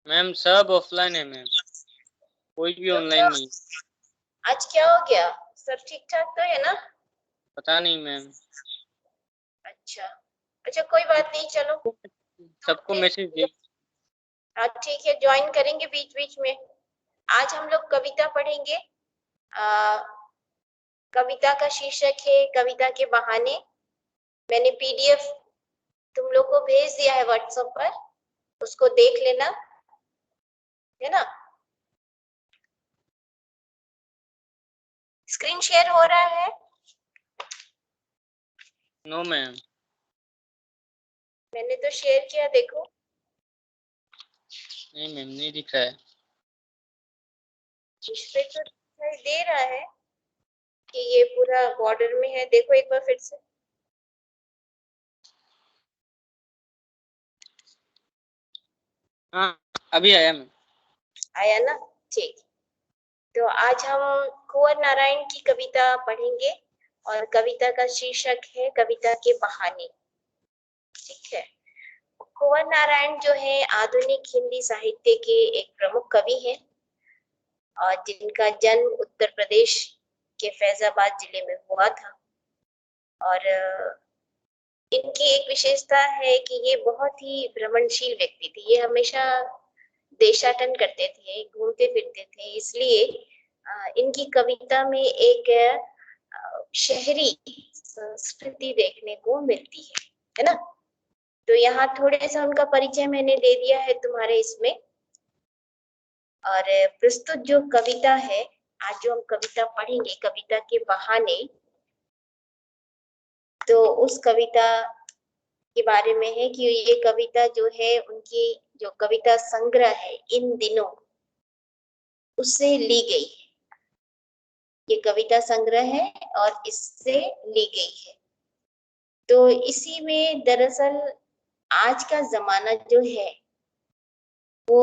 Ma'am सब offline है ma'am, कोई भी तो ऑनलाइन नहीं। आज क्या हो गया? सब ठीक ठाक तो है ना? पता नहीं मैम। अच्छा अच्छा, कोई बात नहीं, चलो। सबको मैसेज दे। हाँ ठीक है, ज्वाइन करेंगे बीच बीच में। आज हम लोग कविता पढ़ेंगे। आ, कविता का शीर्षक है कविता के बहाने। मैंने पीडीएफ तुम लोग को भेज दिया है व्हाट्सएप पर, उसको देख लेना, है ना? स्क्रीन शेयर हो रहा है? No ma'am. मैंने तो शेयर किया, देखो। नहीं मैम, नहीं दिख रहा है। इस पे तो दिखाई दे रहा है कि ये पूरा बॉर्डर में है, देखो एक बार फिर से। हाँ, अभी आया मैम। आया ना? ठीक। तो आज हम कुंवर नारायण की कविता पढ़ेंगे और कविता का शीर्षक है कविता के बहाने। ठीक है। कुंवर नारायण जो है आधुनिक हिंदी साहित्य के एक प्रमुख कवि हैं और जिनका जन्म उत्तर प्रदेश के फैजाबाद जिले में हुआ था। और इनकी एक विशेषता है कि ये बहुत ही भ्रमणशील व्यक्ति थे। ये हमेशा देशाटन करते थे, घूमते फिरते थे, इसलिए इनकी कविता में एक शहरी संस्कृति देखने को मिलती है ना? तो यहाँ थोड़े सा उनका परिचय मैंने दे दिया है तुम्हारे इसमें। और प्रस्तुत जो कविता है, आज जो हम कविता पढ़ेंगे कविता के बहाने, तो उस कविता के बारे में है कि ये कविता जो है उनकी जो कविता संग्रह है इन दिनों, उससे ली गई है। ये कविता संग्रह है और इससे ली गई है। तो इसी में दरअसल आज का जमाना जो है वो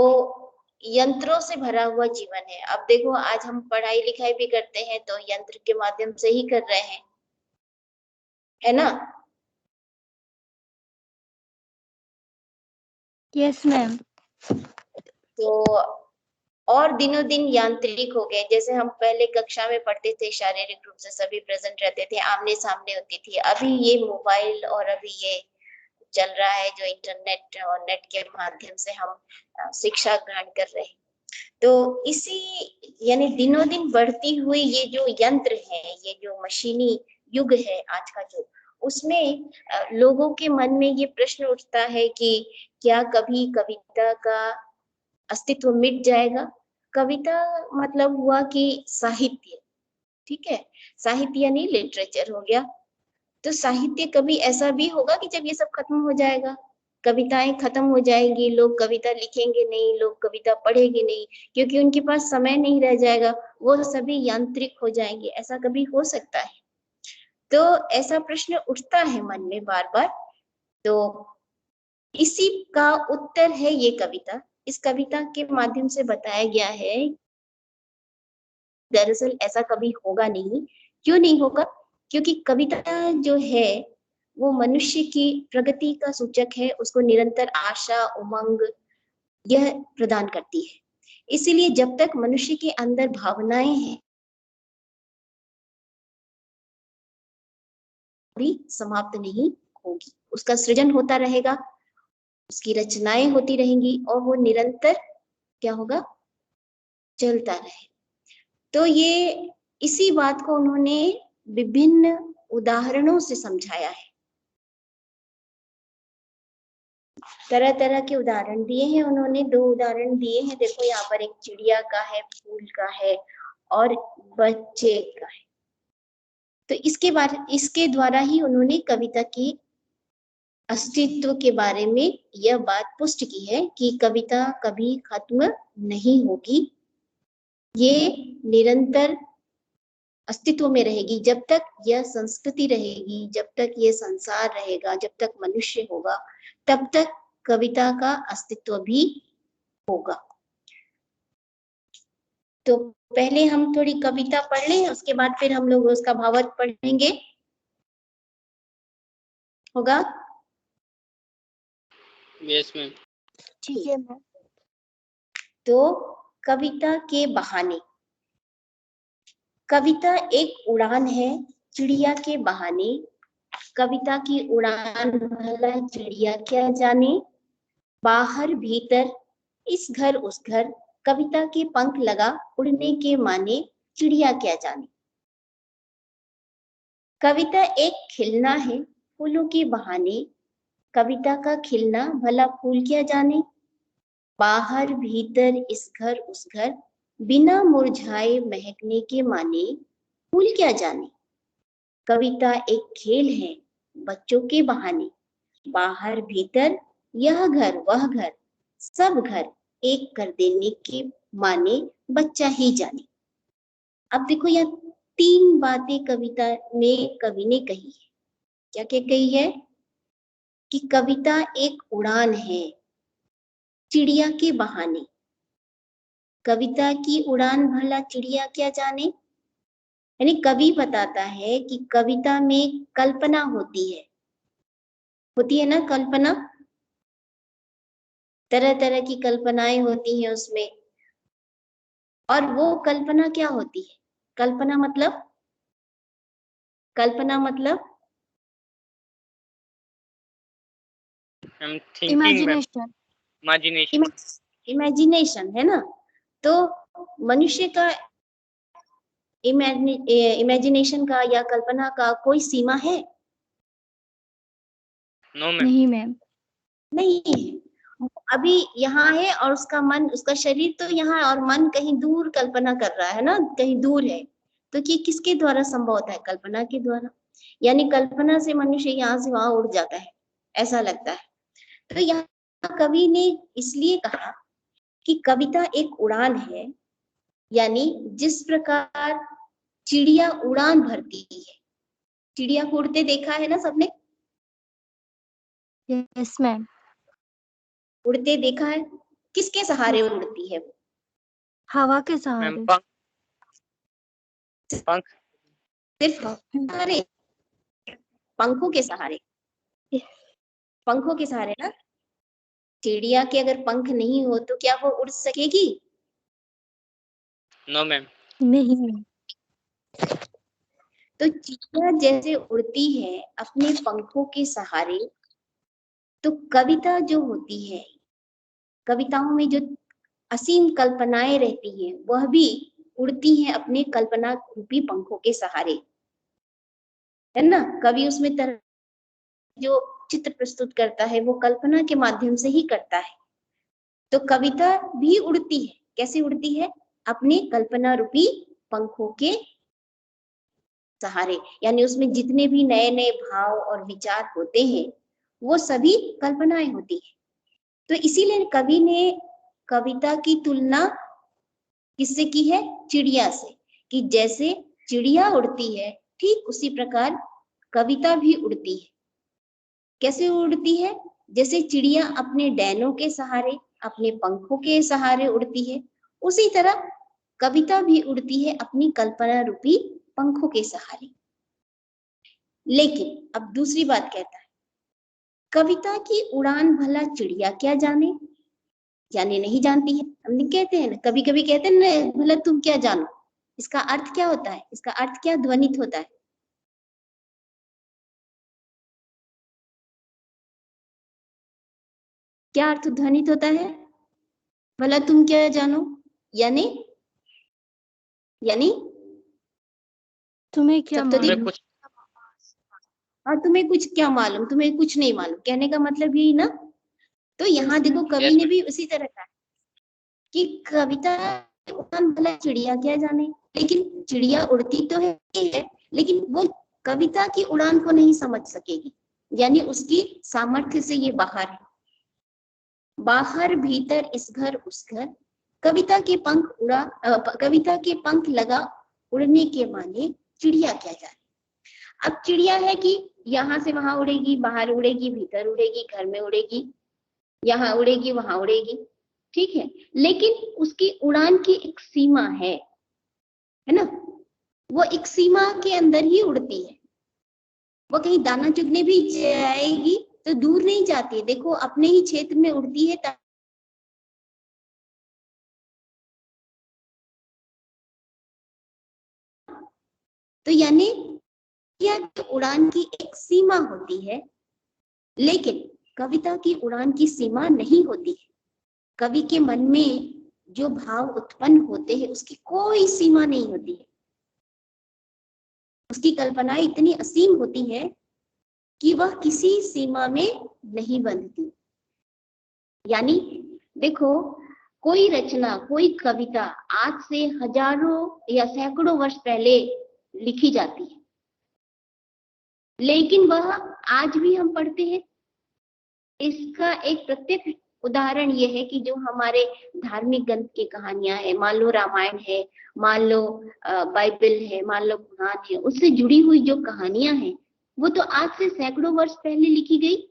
यंत्रों से भरा हुआ जीवन है। अब देखो, आज हम पढ़ाई लिखाई भी करते हैं तो यंत्र के माध्यम से ही कर रहे हैं, है ना? Yes ma'am. तो और दिनों दिन यांत्रिक हो गए। जैसे हम पहले कक्षा में पढ़ते थे, शारीरिक रूप से सभी प्रेजेंट रहते थे, आमने सामने होती थी। अभी ये मोबाइल और अभी ये चल रहा है जो इंटरनेट और नेट के माध्यम से हम शिक्षा ग्रहण कर रहे हैं। तो इसी यानी दिनों दिन बढ़ती हुई ये जो यंत्र है, ये जो मशीनी युग है आज का जो, उसमें लोगों के मन में ये प्रश्न उठता है कि क्या कभी कविता का अस्तित्व मिट जाएगा? कविता मतलब हुआ कि साहित्य, ठीक है? साहित्य यानी लिटरेचर हो गया। तो साहित्य कभी ऐसा भी होगा कि जब ये सब खत्म हो जाएगा, कविताएं खत्म हो जाएंगी, लोग कविता लिखेंगे नहीं, लोग कविता पढ़ेंगे नहीं, क्योंकि उनके पास समय नहीं रह जाएगा, वो सभी यांत्रिक हो जाएंगे। ऐसा कभी हो सकता है? तो ऐसा प्रश्न उठता है मन में बार बार। तो इसी का उत्तर है ये कविता। इस कविता के माध्यम से बताया गया है दरअसल ऐसा कभी होगा नहीं। क्यों नहीं होगा? क्योंकि कविता जो है वो मनुष्य की प्रगति का सूचक है, उसको निरंतर आशा उमंग यह प्रदान करती है। इसीलिए जब तक मनुष्य के अंदर भावनाएं हैं भी समाप्त नहीं होगी, उसका सृजन होता रहेगा, उसकी रचनाएं होती रहेंगी और वो निरंतर क्या होगा? चलता रहे। तो ये इसी बात को उन्होंने विभिन्न उदाहरणों से समझाया है। तरह तरह के उदाहरण दिए हैं उन्होंने। दो उदाहरण दिए हैं, देखो यहाँ पर एक चिड़िया का है, फूल का है और बच्चे का है। तो इसके द्वारा ही उन्होंने कविता की अस्तित्व के बारे में यह बात पुष्ट की है कि कविता कभी खत्म नहीं होगी, ये निरंतर अस्तित्व में रहेगी। जब तक यह संस्कृति रहेगी, जब तक ये संसार रहेगा, जब तक मनुष्य होगा, तब तक कविता का अस्तित्व भी होगा। तो पहले हम थोड़ी कविता पढ़ लें, उसके बाद फिर हम लोग उसका भावार्थ पढ़ेंगे, होगा? Yes ma'am. ठीक है मैम। तो कविता के बहाने। कविता एक उड़ान है चिड़िया के बहाने। कविता की उड़ान भला चिड़िया क्या जाने। बाहर भीतर इस घर उस घर, कविता के पंख लगा उड़ने के माने, चिड़िया क्या जाने। कविता एक खिलना है फूलों के बहाने। कविता का खिलना भला फूल क्या जाने। बाहर भीतर इस घर उस घर, बिना मुरझाए महकने के माने, फूल क्या जाने। कविता एक खेल है बच्चों के बहाने। बाहर भीतर यह घर वह घर, सब घर एक कर देने के माने, बच्चा ही जाने। अब देखो यह 3 बातें कविता में कवि ने कही है। क्या क्या कही है कि कविता एक उड़ान है चिड़िया के बहाने। कविता की उड़ान भला चिड़िया क्या जाने। यानी कवि बताता है कि कविता में कल्पना होती है ना कल्पना। तरह तरह की कल्पनाएं होती हैं उसमें। और वो कल्पना क्या होती है। कल्पना मतलब I'm thinking ma'am, imagination. imagination। Imagination है ना। तो मनुष्य का इमेजिनेशन का या कल्पना का कोई सीमा है। No ma'am. नहीं मैम। नहीं है। अभी यहाँ है और उसका मन उसका शरीर तो यहाँ और मन कहीं दूर कल्पना कर रहा है ना, कहीं दूर है। तो ये किसके द्वारा संभव होता है। कल्पना के द्वारा। यानी कल्पना से मनुष्य यहाँ से वहां उड़ जाता है, ऐसा लगता है। तो यहाँ कवि ने इसलिए कहा कि कविता एक उड़ान है। यानी जिस प्रकार चिड़िया उड़ान भरती है। चिड़िया को उड़ते देखा है ना सबने। Yes ma'am. उड़ते देखा है। किसके सहारे उड़ती है वो। हवा के मैम सहारे। पंख। सिर्फ सहारे, पंखों के सहारे। पंखों के सहारे ना। चिड़िया के अगर पंख नहीं हो तो क्या वो उड़ सकेगी। No ma'am. नहीं मैम। तो चिड़िया जैसे उड़ती है अपने पंखों के सहारे, तो कविता जो होती है, कविताओं में जो असीम कल्पनाएं रहती हैं वह भी उड़ती हैं अपने कल्पना रूपी पंखों के सहारे, है ना। कवि उसमें तरह जो चित्र प्रस्तुत करता है वो कल्पना के माध्यम से ही करता है। तो कविता भी उड़ती है। कैसे उड़ती है। अपने कल्पना रूपी पंखों के सहारे। यानी उसमें जितने भी नए नए भाव और विचार होते हैं वो सभी कल्पनाएं होती है। तो इसीलिए कवि ने कविता की तुलना किससे की है। चिड़िया से। कि जैसे चिड़िया उड़ती है ठीक उसी प्रकार कविता भी उड़ती है। कैसे उड़ती है। जैसे चिड़िया अपने डैनों के सहारे अपने पंखों के सहारे उड़ती है, उसी तरह कविता भी उड़ती है अपनी कल्पना रूपी पंखों के सहारे। लेकिन अब दूसरी बात कहता है, कविता की उड़ान भला चिड़िया क्या जाने। यानी नहीं जानती है। हम कहते हैं ना, कभी कभी कहते हैं ना, भला तुम क्या जानो। इसका अर्थ क्या होता है। इसका अर्थ क्या ध्वनित होता है। क्या अर्थ ध्वनित होता है। भला तुम क्या जानो। यानी यानी तुम्हें क्या सब तो तुम्हें मालूम। कुछ। और तुम्हें कुछ क्या मालूम, तुम्हें कुछ नहीं मालूम, कहने का मतलब यही ना। तो यहाँ देखो कवि यस ने मैम। भी उसी तरह कहा कि कविता उड़ान भला चिड़िया क्या जाने। लेकिन चिड़िया उड़ती तो है लेकिन वो कविता की उड़ान को नहीं समझ सकेगी। यानी उसकी सामर्थ्य से ये बाहर है। बाहर भीतर इस घर उस घर, कविता के पंख कविता के पंख लगा उड़ने के माने, चिड़िया क्या जाने। अब चिड़िया है कि यहाँ से वहां उड़ेगी, बाहर उड़ेगी, भीतर उड़ेगी, घर में उड़ेगी, यहाँ उड़ेगी, वहां उड़ेगी, ठीक है। लेकिन उसकी उड़ान की एक सीमा है ना। वो एक सीमा के अंदर ही उड़ती है। वो कहीं दाना चुगने भी जाएगी तो दूर नहीं जाती है। देखो अपने ही क्षेत्र में उड़ती है तो यानी कविता की उड़ान की एक सीमा होती है, लेकिन कविता की उड़ान की सीमा नहीं होती है। कवि के मन में जो भाव उत्पन्न होते हैं उसकी कोई सीमा नहीं होती है। उसकी कल्पनाएं इतनी असीम होती है कि वह किसी सीमा में नहीं बंधती। यानी देखो, कोई रचना, कोई कविता आज से हजारों या सैकड़ों वर्ष पहले लिखी जाती है, लेकिन वह आज भी हम पढ़ते हैं। इसका एक प्रत्यक्ष उदाहरण यह है कि जो हमारे धार्मिक ग्रंथ की कहानियां हैं, मान लो रामायण है, मान लो बाइबल है, मान लो कुरान है, उससे जुड़ी हुई जो कहानियां हैं वो तो आज से सैकड़ों वर्ष पहले लिखी गई,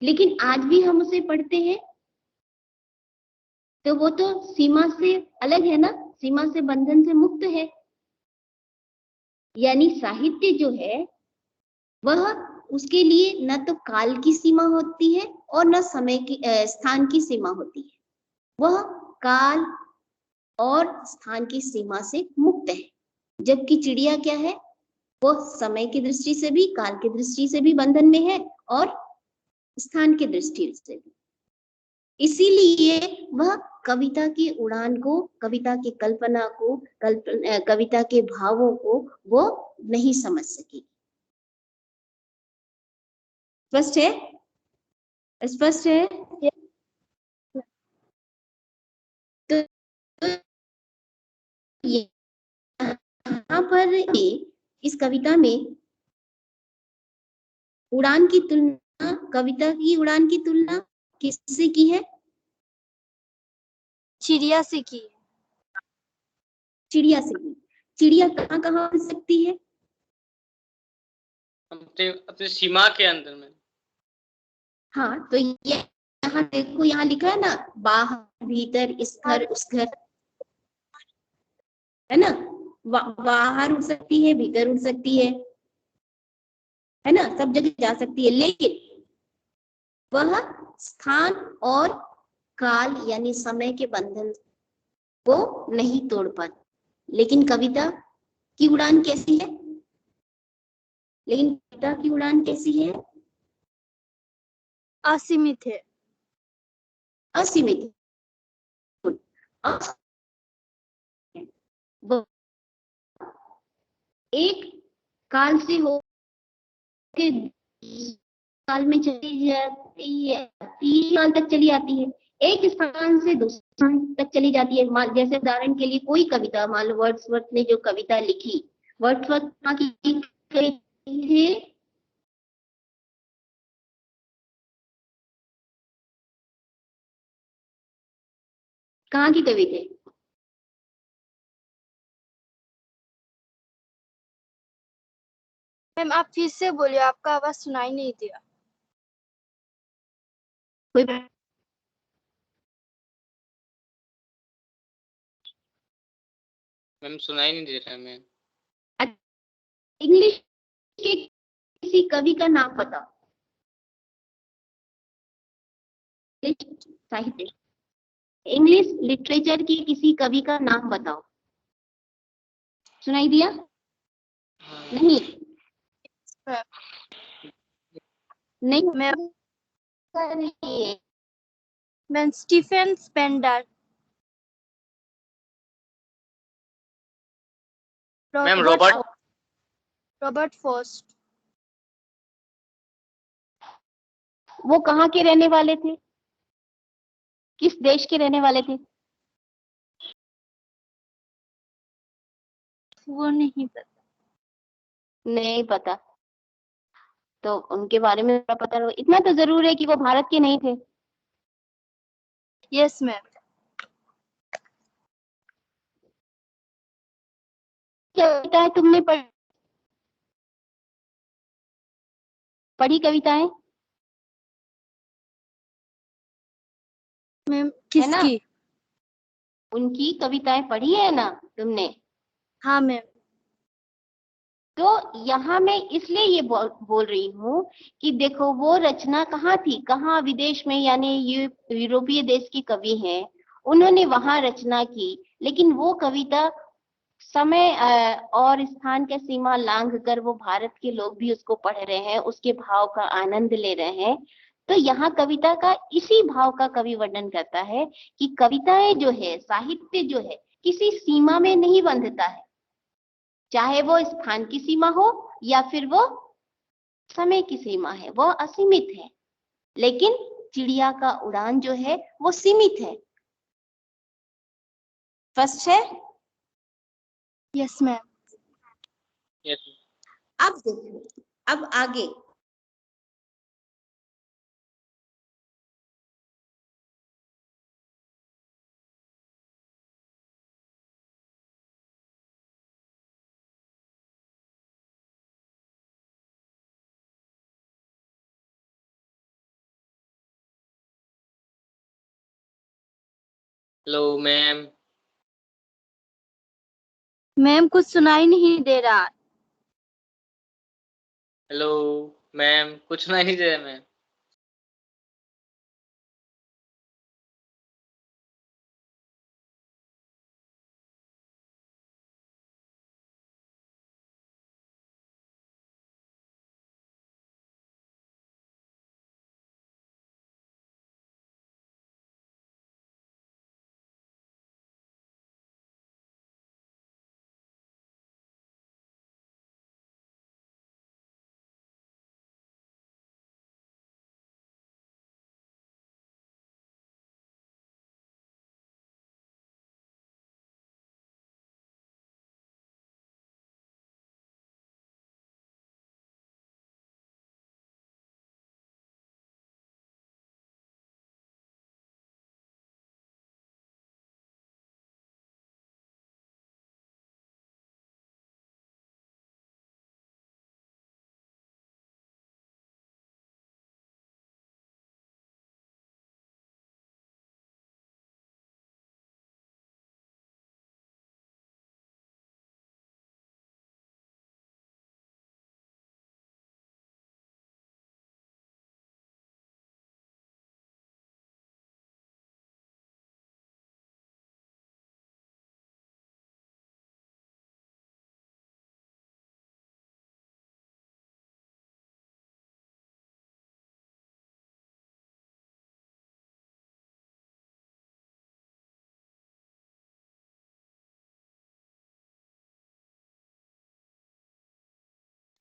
लेकिन आज भी हम उसे पढ़ते हैं। तो वो तो सीमा से अलग है ना, सीमा से, बंधन से मुक्त है। यानी साहित्य जो है वह, उसके लिए न तो काल की सीमा होती है और न समय की स्थान की सीमा होती है। वह काल और स्थान की सीमा से मुक्त है। जबकि चिड़िया क्या है, वो समय की दृष्टि से भी, काल की दृष्टि से भी बंधन में है और स्थान की दृष्टि से भी। इसीलिए वह कविता की उड़ान को, कविता की कल्पना को, कविता के भावों को वो नहीं समझ सकी। स्पष्ट है? स्पष्ट है? तो यहाँ पर इस कविता में उड़ान की तुलना, कविता की उड़ान की तुलना किससे की है? चिड़िया से की है। चिड़िया से की। चिड़िया कहाँ कहाँ उड़ सकती है? अपने अपने सीमा के अंदर में। हाँ, तो ये यहाँ देखो, यहाँ लिखा है ना, बाहर, भीतर, इस घर, उस घर, है ना। बाहर उड़ सकती है, भीतर उड़ सकती है ना, सब जगह जा सकती है, लेकिन वह स्थान और काल यानी समय के बंधन को नहीं तोड़ पाती। लेकिन कविता की उड़ान कैसी है? लेकिन कविता की उड़ान कैसी है? असीमित है। असीमित। एक काल से हो के काल में चली जाती है, 3 साल तक चली आती है, एक स्थान से दूसरे स्थान तक चली जाती है। जैसे उदाहरण के लिए कोई कविता, मान लो वर्ड्सवर्थ ने जो कविता लिखी, वर्ड्सवर्थ की कहाँ की कवि थे? मैम आप फिर से बोलिए, आपका आवाज सुनाई नहीं दिया। कोई मैम सुनाई नहीं दे रहा है। मैं इंग्लिश के किसी कवि का नाम बताओ। साहित्य, इंग्लिश लिटरेचर की किसी कवि का नाम बताओ। सुनाई दिया? नहीं नहीं ma'am Stephen Spender. Ma'am Robert Frost. वो कहाँ के रहने वाले थे? किस देश के रहने वाले थे? वो नहीं पता। नहीं पता। तो उनके बारे में पता हो, इतना तो जरूर है कि वो भारत के नहीं थे। Yes ma'am. कविताएं तुमने पढ़ी कविताएं? मैम किसकी? उनकी कविताएं पढ़ी है ना तुमने? हाँ मैम। तो यहाँ मैं इसलिए ये बोल रही हूँ कि देखो, वो रचना कहाँ थी, कहाँ, विदेश में, यानी यूरोपीय देश की कवि हैं, उन्होंने वहां रचना की। लेकिन वो कविता समय और स्थान का सीमा लांघ कर वो भारत के लोग भी उसको पढ़ रहे हैं, उसके भाव का आनंद ले रहे हैं। तो यहाँ कविता का इसी भाव का कवि वर्णन करता है कि कविताएं जो है, साहित्य जो है, किसी सीमा में नहीं बंधता है, चाहे वो स्थान की सीमा हो या फिर वो समय की सीमा है, वो असीमित है। लेकिन चिड़िया का उड़ान जो है वो सीमित है। स्पष्ट है? Yes ma'am. यस। अब देखो, अब आगे हेलो मैम। मैम कुछ सुनाई नहीं दे रहा। हेलो मैम, कुछ सुनाई नहीं दे रहा मैम।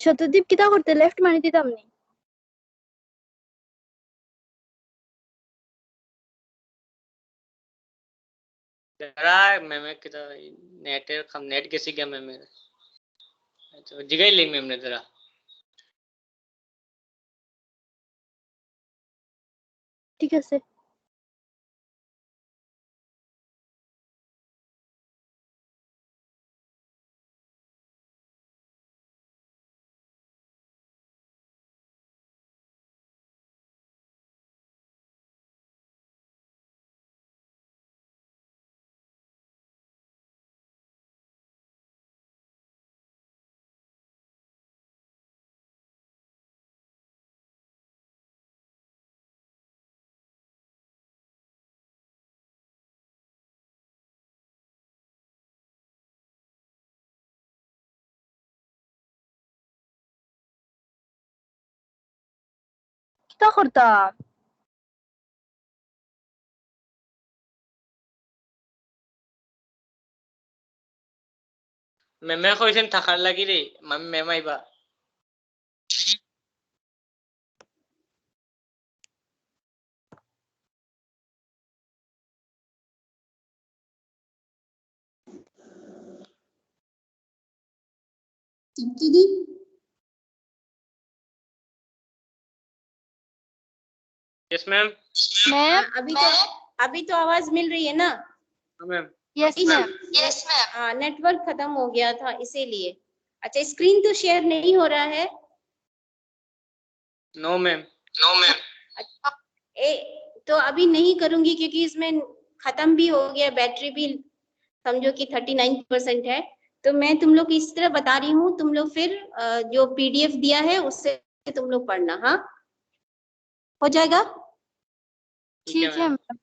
শতদ্বীপ কিতা করতে লেফট মারি দিতাম নি। जरा मैम किता नेट कम नेट कैसे गया मैम मेरा। अच्छा जगह ली मैम ने जरा। ঠিক আছে। কিতা করতাম। মেমে কইছেন থাকার লাগি রে, মেম আইবা। चिमकी यस मैम। मैम अभी तो आवाज मिल रही है ना? मैम। Yes ma'am. हाँ, नेटवर्क खत्म हो गया था इसीलिए। अच्छा, स्क्रीन तो शेयर नहीं हो रहा है? No ma'am. अच्छा, तो अभी नहीं करूंगी क्योंकि इसमें खत्म भी हो गया, बैटरी भी समझो कि 39% है। तो मैं तुम लोग इस तरह बता रही हूँ, तुम लोग फिर जो पीडीएफ दिया है उससे तुम लोग पढ़ना। हाँ, हो जाएगा? ठीक है मैम।